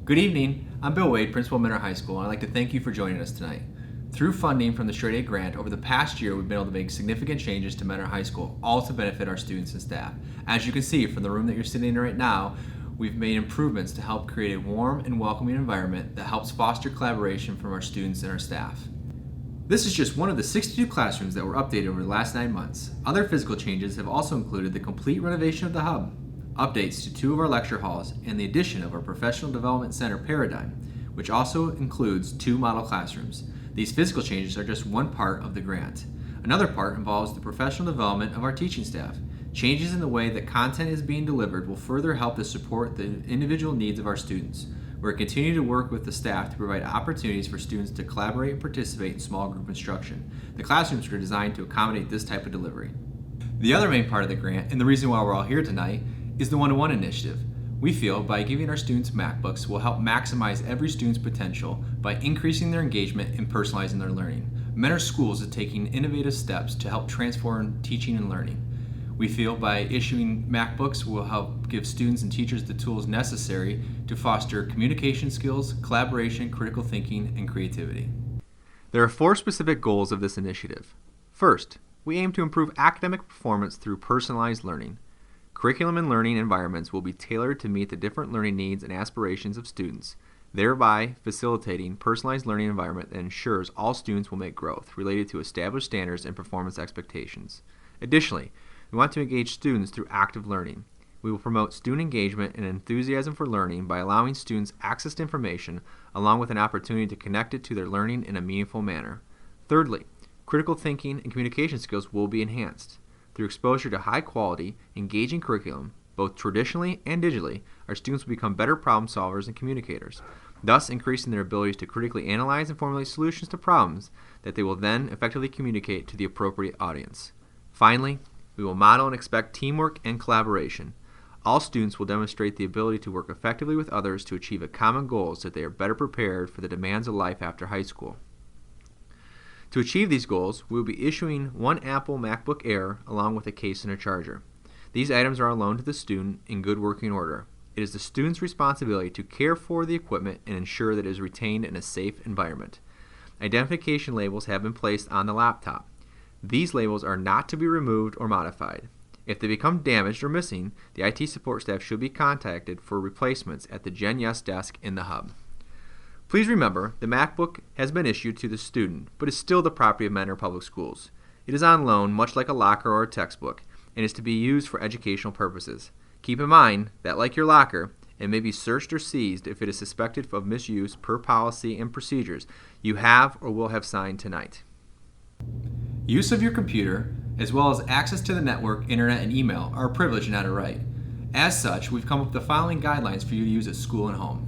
Good evening, I'm Bill Wade, Principal of Mentor High School, and I'd like to thank you for joining us tonight. Through funding from the Straight A Grant, over the past year we've been able to make significant changes to Mentor High School, all to benefit our students and staff. As you can see from the room that you're sitting in right now, we've made improvements to help create a warm and welcoming environment that helps foster collaboration from our students and our staff. This is just one of the 62 classrooms that were updated over the last 9 months. Other physical changes have also included the complete renovation of the hub, updates to 2 of our lecture halls, and the addition of our Professional Development Center Paradigm, which also includes 2 model classrooms. These physical changes are just one part of the grant. Another part involves the professional development of our teaching staff. Changes in the way that content is being delivered will further help to support the individual needs of our students. We're continuing to work with the staff to provide opportunities for students to collaborate and participate in small group instruction. The classrooms are designed to accommodate this type of delivery. The other main part of the grant, and the reason why we're all here tonight, is the one-to-one initiative. We feel by giving our students MacBooks will help maximize every student's potential by increasing their engagement and personalizing their learning. Mentor Schools is taking innovative steps to help transform teaching and learning. We feel by issuing MacBooks will help give students and teachers the tools necessary to foster communication skills, collaboration, critical thinking, and creativity. There are 4 specific goals of this initiative. First, we aim to improve academic performance through personalized learning. Curriculum and learning environments will be tailored to meet the different learning needs and aspirations of students, thereby facilitating personalized learning environment that ensures all students will make growth related to established standards and performance expectations. Additionally, we want to engage students through active learning. We will promote student engagement and enthusiasm for learning by allowing students access to information along with an opportunity to connect it to their learning in a meaningful manner. Thirdly, critical thinking and communication skills will be enhanced. Through exposure to high-quality, engaging curriculum, both traditionally and digitally, our students will become better problem solvers and communicators, thus increasing their abilities to critically analyze and formulate solutions to problems that they will then effectively communicate to the appropriate audience. Finally, we will model and expect teamwork and collaboration. All students will demonstrate the ability to work effectively with others to achieve a common goal so that they are better prepared for the demands of life after high school. To achieve these goals, we will be issuing 1 Apple MacBook Air along with a case and a charger. These items are on loan to the student in good working order. It is the student's responsibility to care for the equipment and ensure that it is retained in a safe environment. Identification labels have been placed on the laptop. These labels are not to be removed or modified. If they become damaged or missing, the IT support staff should be contacted for replacements at the Gen Yes desk in the hub. Please remember, the MacBook has been issued to the student, but is still the property of Mentor Public Schools. It is on loan, much like a locker or a textbook, and is to be used for educational purposes. Keep in mind that, like your locker, it may be searched or seized if it is suspected of misuse per policy and procedures you have or will have signed tonight. Use of your computer, as well as access to the network, internet, and email, are a privilege and not a right. As such, we've come up with the following guidelines for you to use at school and home.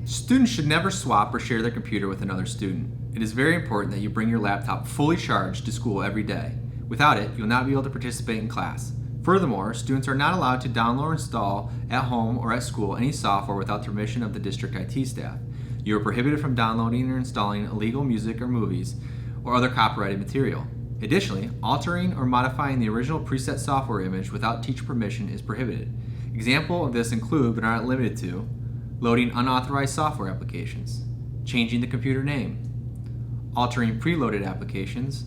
Students should never swap or share their computer with another student. It is very important that you bring your laptop fully charged to school every day. Without it, you'll not be able to participate in class. Furthermore, students are not allowed to download or install at home or at school any software without the permission of the district IT staff. You are prohibited from downloading or installing illegal music or movies or other copyrighted material. Additionally, altering or modifying the original preset software image without teacher permission is prohibited. Examples of this include, but are not limited to, loading unauthorized software applications, changing the computer name, altering preloaded applications,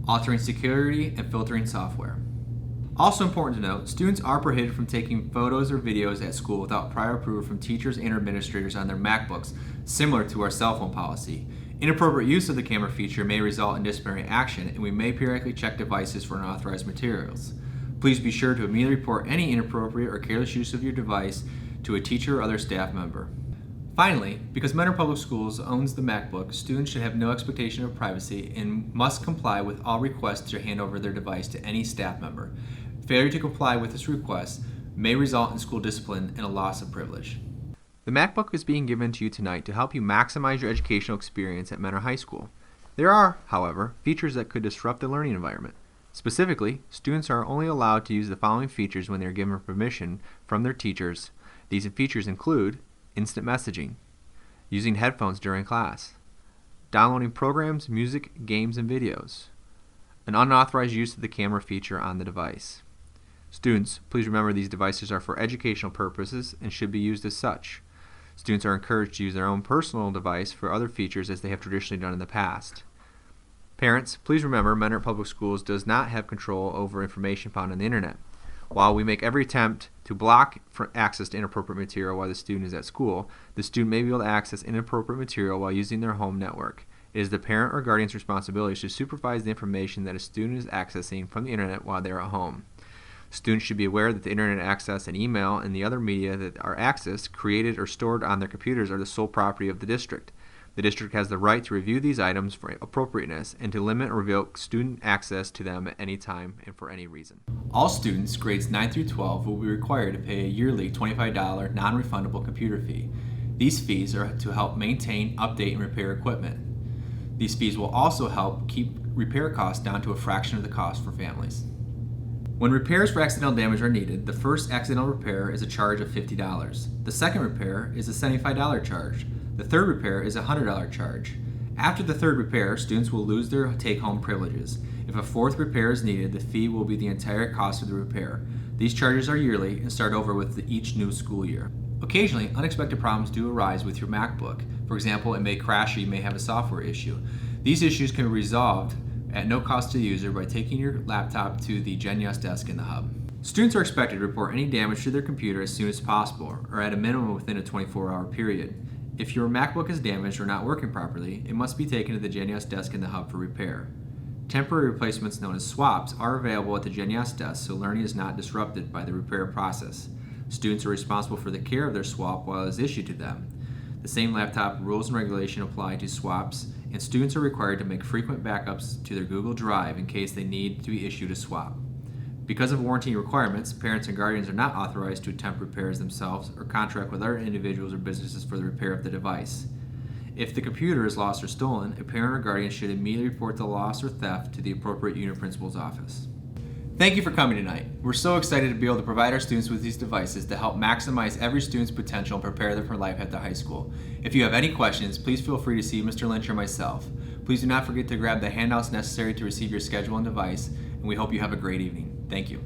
altering security and filtering software. Also important to note, students are prohibited from taking photos or videos at school without prior approval from teachers and administrators on their MacBooks, similar to our cell phone policy. Inappropriate use of the camera feature may result in disciplinary action, and we may periodically check devices for unauthorized materials. Please be sure to immediately report any inappropriate or careless use of your device to a teacher or other staff member. Finally, because Mentor Public Schools owns the MacBook, students should have no expectation of privacy and must comply with all requests to hand over their device to any staff member. Failure to comply with this request may result in school discipline and a loss of privilege. The MacBook is being given to you tonight to help you maximize your educational experience at Mentor High School. There are, however, features that could disrupt the learning environment. Specifically, students are only allowed to use the following features when they are given permission from their teachers. These features include instant messaging, using headphones during class, downloading programs, music, games, and videos, an unauthorized use of the camera feature on the device. Students, please remember these devices are for educational purposes and should be used as such. Students are encouraged to use their own personal device for other features as they have traditionally done in the past. Parents, please remember Mentor Public Schools does not have control over information found on the internet. While we make every attempt to block access to inappropriate material while the student is at school, the student may be able to access inappropriate material while using their home network. It is the parent or guardian's responsibility to supervise the information that a student is accessing from the internet while they are at home. Students should be aware that the internet access and email and the other media that are accessed, created, or stored on their computers are the sole property of the district. The district has the right to review these items for appropriateness and to limit or revoke student access to them at any time and for any reason. All students, grades 9 through 12, will be required to pay a yearly $25 non-refundable computer fee. These fees are to help maintain, update, and repair equipment. These fees will also help keep repair costs down to a fraction of the cost for families. When repairs for accidental damage are needed, the first accidental repair is a charge of $50. The second repair is a $75 charge. The third repair is a $100 charge. After the third repair, students will lose their take-home privileges. If a fourth repair is needed, the fee will be the entire cost of the repair. These charges are yearly and start over with each new school year. Occasionally, unexpected problems do arise with your MacBook. For example, it may crash or you may have a software issue. These issues can be resolved at no cost to the user by taking your laptop to the GenYes desk in the hub. Students are expected to report any damage to their computer as soon as possible, or at a minimum within a 24-hour period. If your MacBook is damaged or not working properly, it must be taken to the GenYes desk in the hub for repair. Temporary replacements known as swaps are available at the GenYes desk, so learning is not disrupted by the repair process. Students are responsible for the care of their swap while it is issued to them. The same laptop rules and regulation apply to swaps, and students are required to make frequent backups to their Google Drive in case they need to be issued a swap. Because of warranty requirements, parents and guardians are not authorized to attempt repairs themselves or contract with other individuals or businesses for the repair of the device. If the computer is lost or stolen, a parent or guardian should immediately report the loss or theft to the appropriate unit principal's office. Thank you for coming tonight. We're so excited to be able to provide our students with these devices to help maximize every student's potential and prepare them for life after high school. If you have any questions, please feel free to see Mr. Lynch or myself. Please do not forget to grab the handouts necessary to receive your schedule and device, and we hope you have a great evening. Thank you.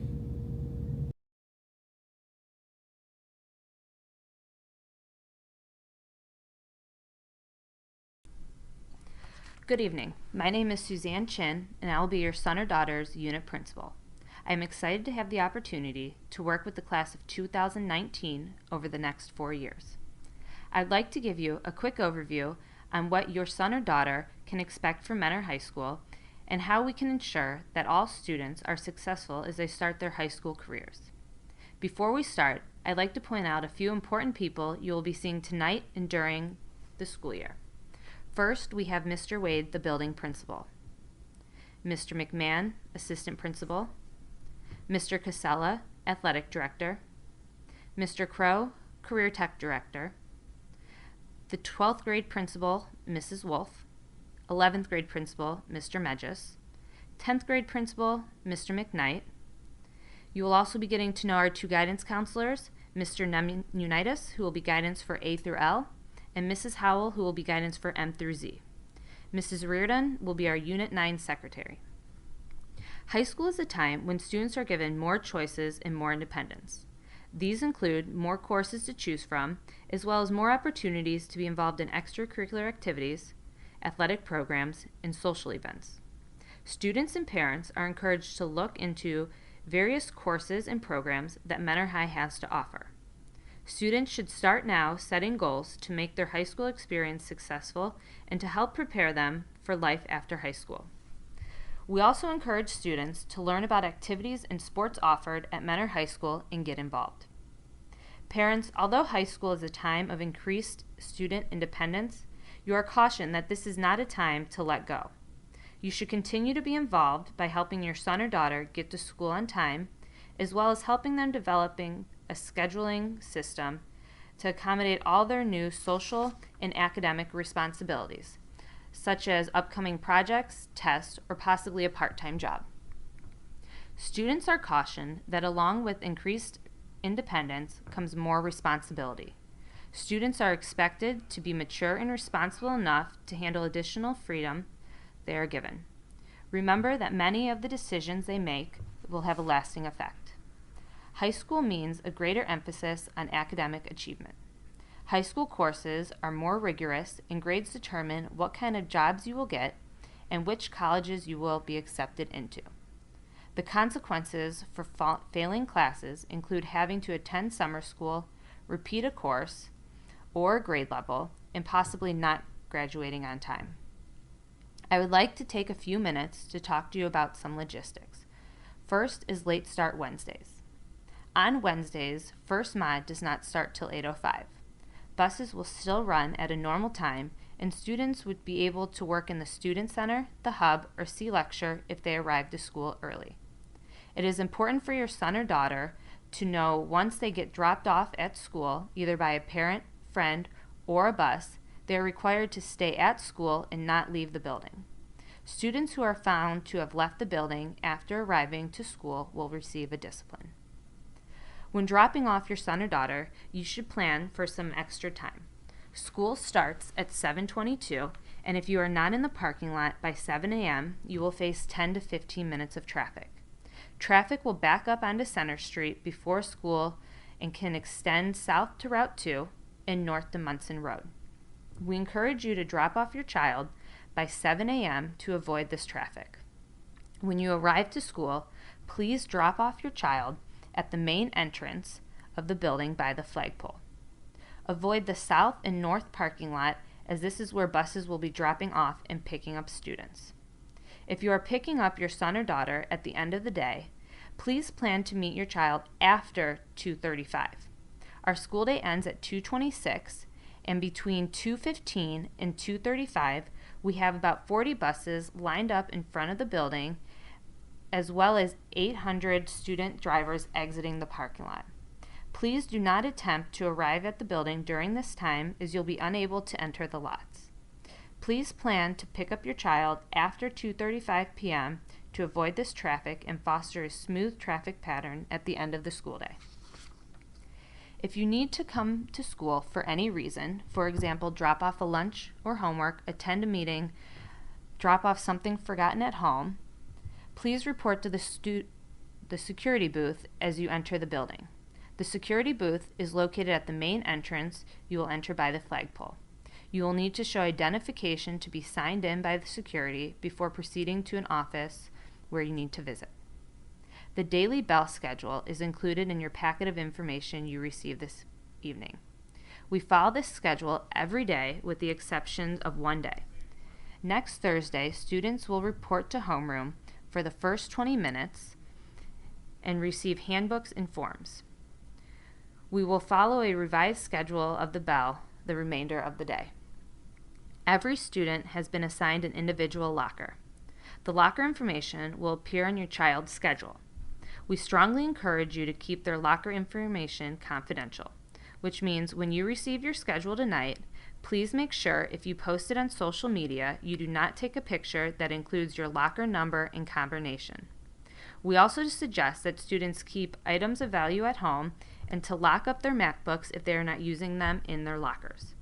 Good evening. My name is Suzanne Chin, and I will be your son or daughter's unit principal. I am excited to have the opportunity to work with the class of 2019 over the next 4 years. I'd like to give you a quick overview on what your son or daughter can expect from Mentor High School and how we can ensure that all students are successful as they start their high school careers. Before we start, I'd like to point out a few important people you will be seeing tonight and during the school year. First, we have Mr. Wade, the building principal, Mr. McMahon, assistant principal, Mr. Casella, athletic director, Mr. Crow, career tech director, the 12th grade principal, Mrs. Wolf, 11th grade principal, Mr. Medges, 10th grade principal, Mr. McKnight. You will also be getting to know our two guidance counselors, Mr. Nemunitis, who will be guidance for A through L, and Mrs. Howell, who will be guidance for M through Z. Mrs. Reardon will be our Unit 9 secretary. High school is a time when students are given more choices and more independence. These include more courses to choose from, as well as more opportunities to be involved in extracurricular activities, athletic programs, and social events. Students and parents are encouraged to look into various courses and programs that Mentor High has to offer. Students should start now setting goals to make their high school experience successful and to help prepare them for life after high school. We also encourage students to learn about activities and sports offered at Mentor High School and get involved. Parents, although high school is a time of increased student independence, you are cautioned that this is not a time to let go. You should continue to be involved by helping your son or daughter get to school on time, as well as helping them developing a scheduling system to accommodate all their new social and academic responsibilities, such as upcoming projects, tests, or possibly a part-time job. Students are cautioned that along with increased independence comes more responsibility. Students are expected to be mature and responsible enough to handle additional freedom they are given. Remember that many of the decisions they make will have a lasting effect. High school means a greater emphasis on academic achievement. High school courses are more rigorous, and grades determine what kind of jobs you will get and which colleges you will be accepted into. The consequences for failing classes include having to attend summer school, repeat a course or grade level, and possibly not graduating on time. I would like to take a few minutes to talk to you about some logistics. First is late start Wednesdays. On Wednesdays, first mod does not start till 8:05. Buses will still run at a normal time, and students would be able to work in the Student Center, the Hub, or see lecture if they arrive to school early. It is important for your son or daughter to know once they get dropped off at school, either by a parent, friend, or a bus, they are required to stay at school and not leave the building. Students who are found to have left the building after arriving to school will receive a discipline. When dropping off your son or daughter, you should plan for some extra time. School starts at 7:22, and if you are not in the parking lot by 7 a.m., you will face 10 to 15 minutes of traffic. Traffic will back up onto Center Street before school and can extend south to Route 2 and north to Munson Road. We encourage you to drop off your child by 7 a.m. to avoid this traffic. When you arrive to school, please drop off your child at the main entrance of the building by the flagpole. Avoid the south and north parking lot, as this is where buses will be dropping off and picking up students. If you are picking up your son or daughter at the end of the day, please plan to meet your child after 2:35. Our school day ends at 2:26, and between 2:15 and 2:35, we have about 40 buses lined up in front of the building, as well as 800 student drivers exiting the parking lot. Please do not attempt to arrive at the building during this time, as you'll be unable to enter the lots. Please plan to pick up your child after 2:35 p.m. to avoid this traffic and foster a smooth traffic pattern at the end of the school day. If you need to come to school for any reason, for example, drop off a lunch or homework, attend a meeting, drop off something forgotten at home, please report to the security booth as you enter the building. The security booth is located at the main entrance. You will enter by the flagpole. You will need to show identification to be signed in by the security before proceeding to an office where you need to visit. The daily bell schedule is included in your packet of information you received this evening. We follow this schedule every day with the exception of one day. Next Thursday, students will report to homeroom for the first 20 minutes and receive handbooks and forms. We will follow a revised schedule of the bell the remainder of the day. Every student has been assigned an individual locker. The locker information will appear on your child's schedule. We strongly encourage you to keep their locker information confidential, which means when you receive your schedule tonight, please make sure if you post it on social media, you do not take a picture that includes your locker number and combination. We also suggest that students keep items of value at home and to lock up their MacBooks if they are not using them in their lockers.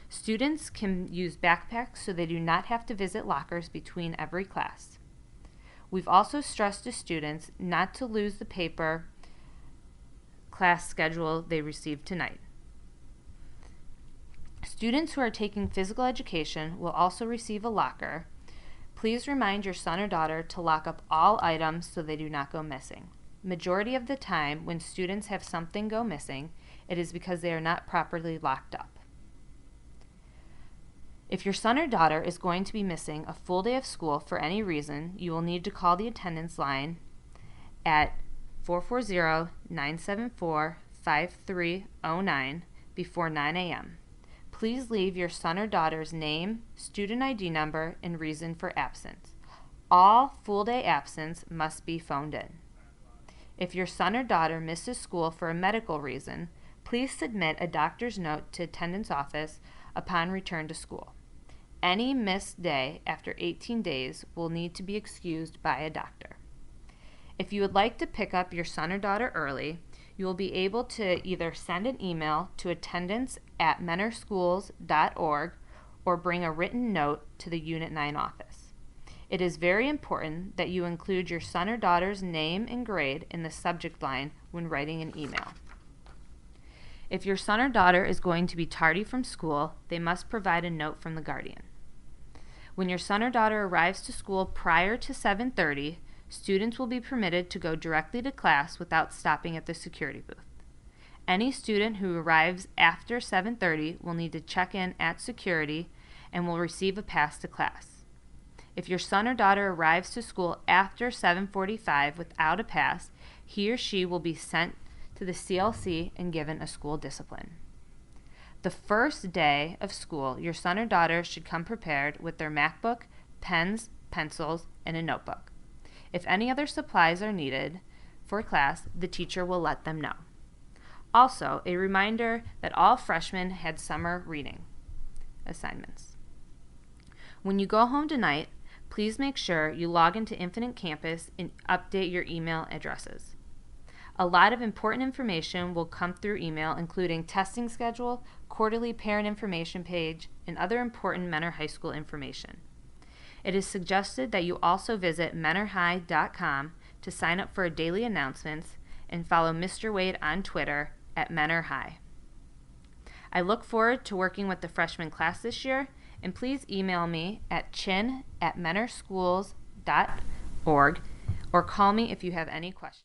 Students can use backpacks so they do not have to visit lockers between every class. We've also stressed to students not to lose the paper class schedule they received tonight. Students who are taking physical education will also receive a locker. Please remind your son or daughter to lock up all items so they do not go missing. Majority of the time when students have something go missing, it is because they are not properly locked up. If your son or daughter is going to be missing a full day of school for any reason, you will need to call the attendance line at 440-974-5309 before 9 a.m. Please leave your son or daughter's name, student ID number, and reason for absence. All full-day absence must be phoned in. If your son or daughter misses school for a medical reason, please submit a doctor's note to attendance office upon return to school. Any missed day after 18 days will need to be excused by a doctor. If you would like to pick up your son or daughter early, you will be able to either send an email to attendance@mentorschools.org or bring a written note to the Unit 9 office. It is very important that you include your son or daughter's name and grade in the subject line when writing an email. If your son or daughter is going to be tardy from school, they must provide a note from the guardian. When your son or daughter arrives to school prior to 7:30, students will be permitted to go directly to class without stopping at the security booth. Any student who arrives after 7:30 will need to check in at security and will receive a pass to class. If your son or daughter arrives to school after 7:45 without a pass, he or she will be sent to the CLC and given a school discipline. The first day of school, your son or daughter should come prepared with their MacBook, pens, pencils, and a notebook. If any other supplies are needed for class, the teacher will let them know. Also, a reminder that all freshmen had summer reading assignments. When you go home tonight, please make sure you log into Infinite Campus and update your email addresses. A lot of important information will come through email, including testing schedule, quarterly parent information page, and other important Mentor High School information. It is suggested that you also visit mentorhigh.com to sign up for daily announcements and follow Mr. Wade on Twitter at mentorhigh. I look forward to working with the freshman class this year, and please email me at chin@mentorschools.org or call me if you have any questions.